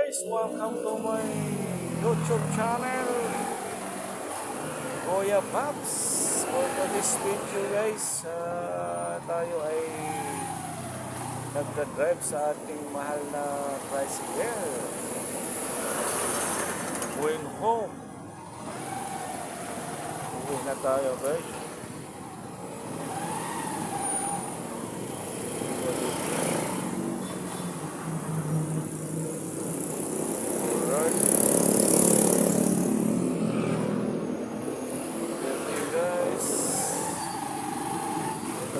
guys, welcome to my YouTube channel, Kuya Paps. For this video guys, tayo ay nagdadrive sa ating mahal na tricycle going home. Uwi na tayo guys.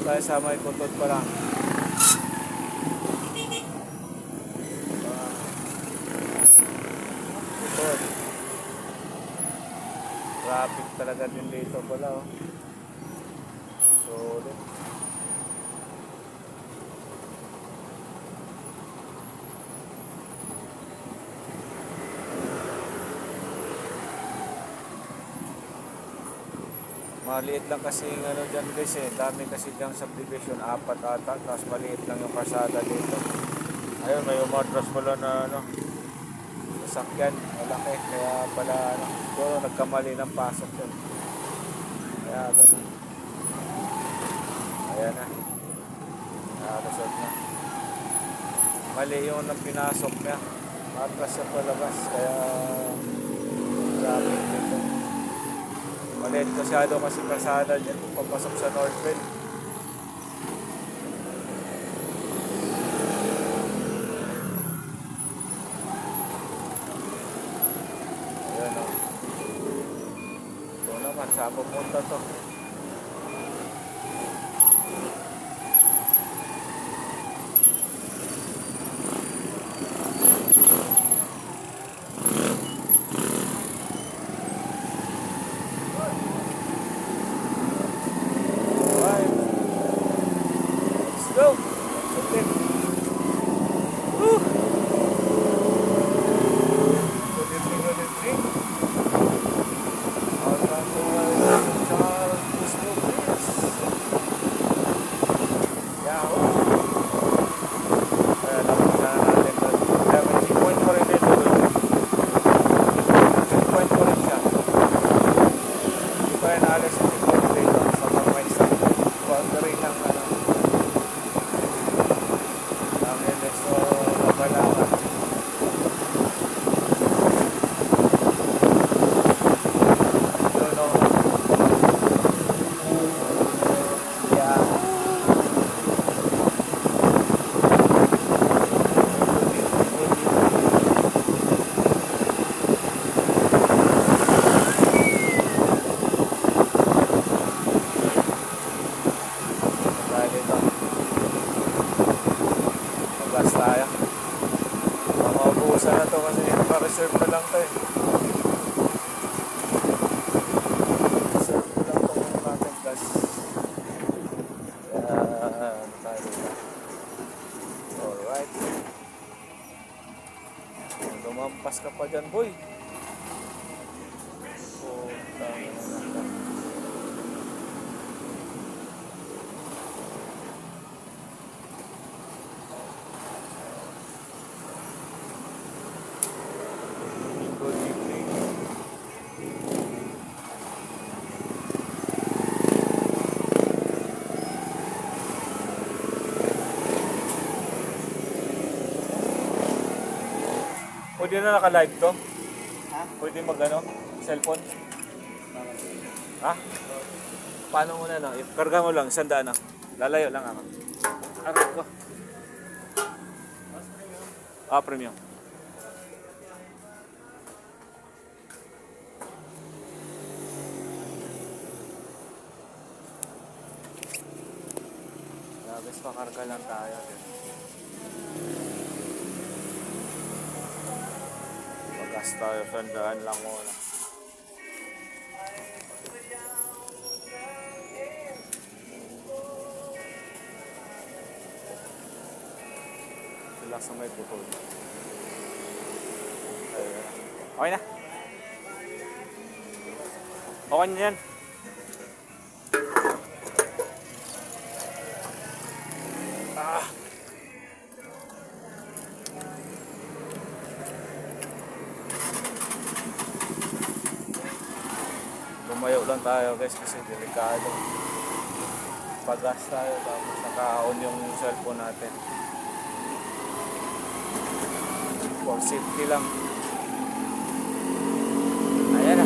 Tayo sa may kutod pa lang. Kutod. Traffic talaga din dito pala oh. Solid. Maliit lang kasi yung ano dyan guys eh. Dami kasi dyan subdivision, 4 ata. Tapos maliit lang yung kasada dito. Ayun, may umatras pala na ano, sasakyan. Malaki. Kaya pala ano, siguro nagkamali ng pasok yun. Kaya ganun. Ayan na. Nakakasod na. Mali yung nang pinasok niya. Matras siya palabas. Kaya grabe dito. Maliit masyado kasi kasada dyan papasok sa Northville. Ayan o. Ito naman, saan pupunta to? Go! Okay. Woo! Good evening, good evening. Welcome to my channel, Facebook Please. Yahoo! Kaya dapat na natin doon. Kaya may checkpoint ko rin dito doon. Checkpoint ko rin siya. Hindi pa rin naalis sa checkpoint dito. Sa mga may isang boundary ng ano. Tayo. Maubusan na to kasi naka-reserve na lang to eh. Reserve na lang to kung natin gas. Yan, tayo na. Alright. Lumampas ka pa dyan boy. So, tayo na lang. Pwede na naka-live to? Ha? Pwede mag-ano? Cellphone? Ha? Paano muna no? Karga mo lang, 100 na. Lalayo lang ako. Aral ko. Ah, premium. Labis pa karga lang tayo. Gas tayo, 100 lang muna. Sila sa may bukod. Okay na. Okay na yan. Tumayo lang tayo guys kasi delikado. Pagas tayo tapos naka-on yung cellphone natin. For safety lang. Ayan na.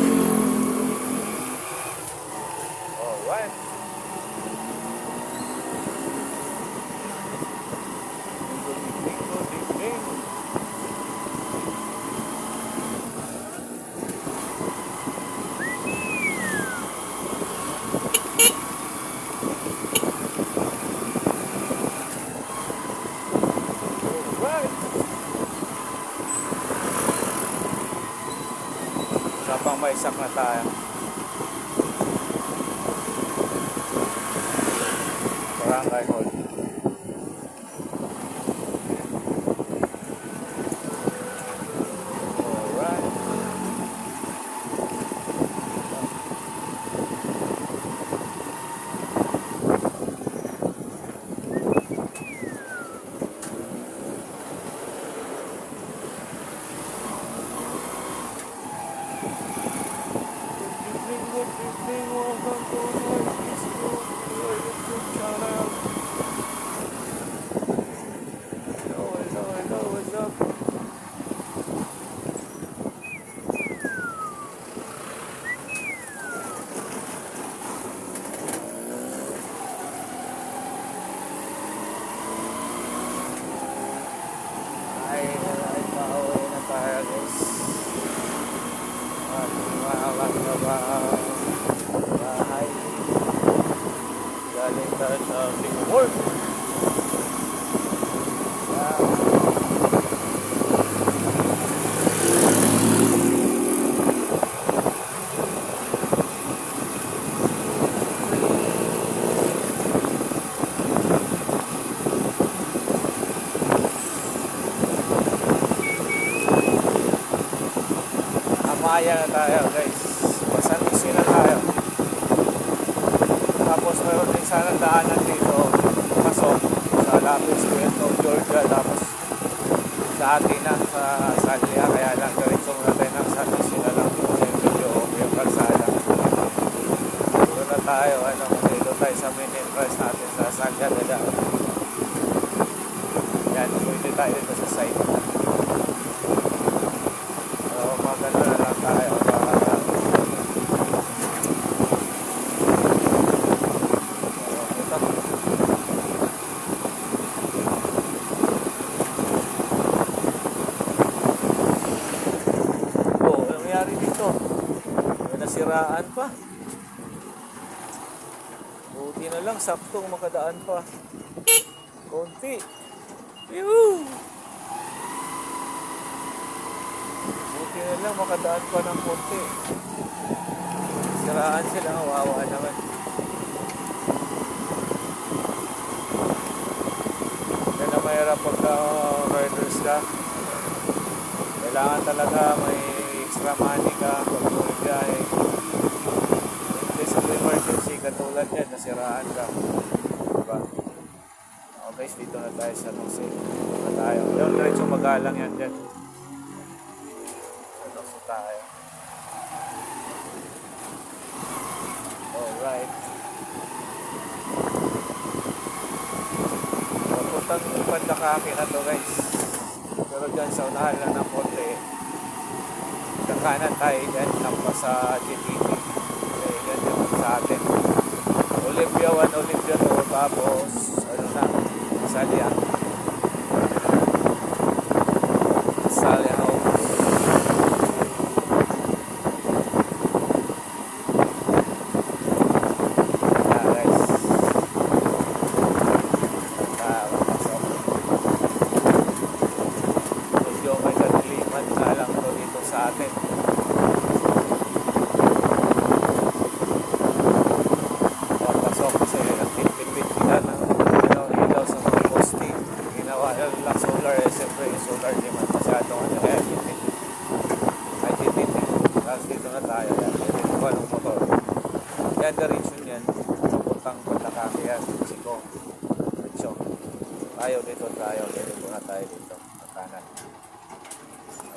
Alright. Pang maisak na tayo. Barangay Hall. Alright. Bahay galing tayo sa Singapore. Amaya na tayo guys. San Jose na tayo. Tapos mayroon din sana daanan dito pasok sa Lapis Puerto, Georgia. Tapos sa atin na sa Salia. Kaya lang diretso muna tayo ng San Jose na lang yung video yung kalsada. Dito na tayo. Dito tayo sa main entrance natin sa Salia. Yan, pwede tayo dito sa side. So maganda na lang tayo. Nasiraan pa. Buti na lang, saktong makadaan pa. Konti. Yuhu! Buti na lang, makadaan pa ng konti. Siraan sila, wawa naman. Yan na mahirap pagka riders ka. Kailangan talaga may extra money ka pag biyahe. Sa emergency katulad yan, nasiraan ka. Diba? O guys, dito na tayo sa Jose. Dito na tayo. Yung diretso magalang yan dyan. Sa Jose tayo. Alright. Papuntang Pandakake na to guys. Pero dyan sa unahan lang ng konti. Kakanan tayo dyan. Nampas sa GTV. Sa atin Olympia 1, Olympia 2, tapos ano na, Salia House. Guys, pasok. Medyo may kadiliman na lang to dito sa atin. Solar di man masyadong IGTV. Tapos dito na tayo. Dito pa ng motor. Yan, direction yan. Papuntang Pandakake yan. Mexico. So, tayo dito tayo. Dito na tayo dito. Ang kanan.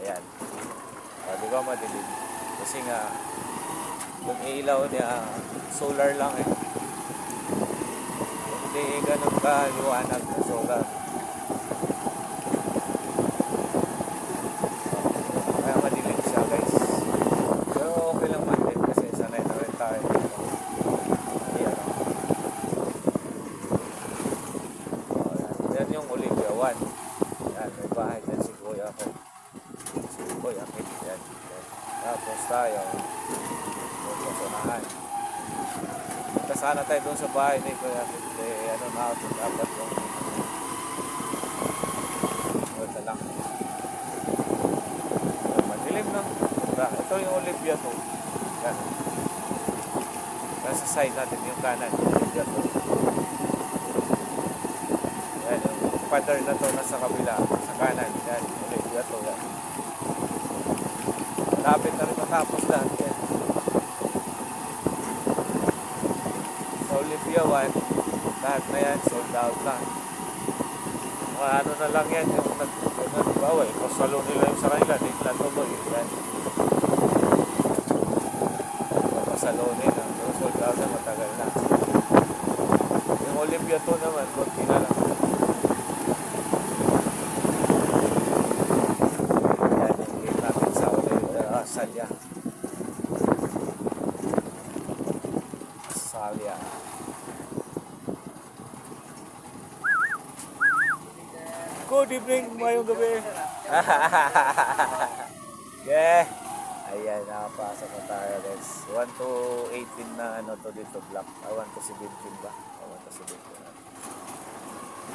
Ayan. Di ba madilim? Kasi nga Yung ilaw niya, solar lang eh. Hindi ganun ka liwanag na solar. Kaya madilim siya guys. Pero okay lang man din kasi sanay na rin tayo. Ayan o. Yan yung Olivia 1. Yan, may bahay dyan si Kuya ko. Si Kuya Kit. Yan. Tapos tayo. Doon sa unahan. Punta sana tayo doon sa bahay ni Kuya Kit. Ano na ako, dapat yung wala lang. Madilim lang. Ito yung Olivia to. Yan. Nasa side natin yung kanan. Olivia to. Yan, yung father na to nasa kabila. Sa kanan. Yan, Olivia to. Yan. Malapit na rin matapos lahat. Yan. Sa Olivia 1, lahat na yan, sold out na. Mga ano na lang yan, yung nagbawa eh. Pasalo nila yung sa kanila, di na tuloy. Yan. Pasalo nila, yung sold out na matagal na. Yung Olivia 2 naman, konti na lang. Yan, yung game natin sa Salya. Salya. Good evening, mayong gabi. Yeah. Ayan, nakapasok na tayo guys. 1 to 18 na ano to dito block. 1 to 17 ba? 1 to 17 na.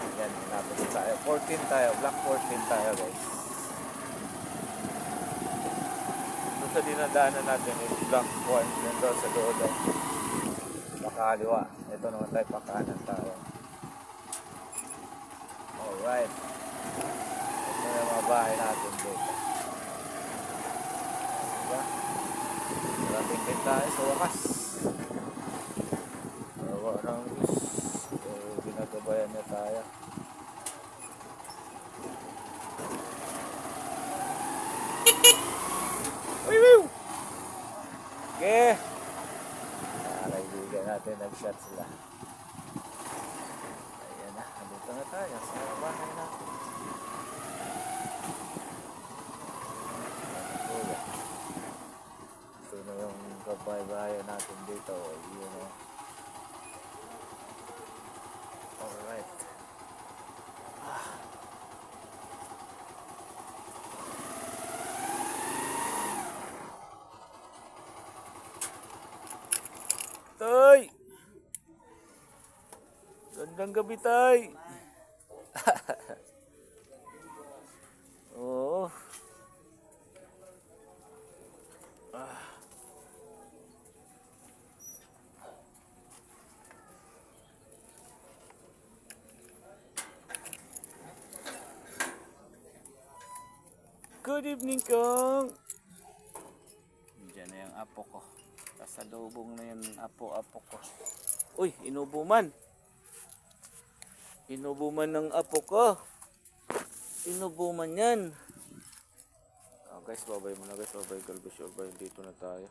Ayan, napit tayo. 14 tayo. Block 14 tayo guys. Doon sa dinadaanan natin is block 1. Yan doon sa doon. Pakaliwa. Ito naman tayo, pakanan tayo. Alright. Ito na yung mga bahay natin dito. Diba? Maraming din tayo sa wakas. Awa ng Diyos. Ginagabayan niya tayo. Uy, uy! Okay. Kaibigan natin, nag-shot sila. Ayan na, andito na tayo sa bahay natin. Ito na yung kabahay-bahay natin dito. Yun o. Alright. Tay! Gandang gabi, Tay! Oo. Good evening, Kong! Diyan na yung apo ko. Kasalubong na yung apo-apo ko. Uy, inubuman! Inubuman ng apo ko. Inubuman yan. Oh, guys, babay muna guys. Babay, galbis, babay. Dito na tayo.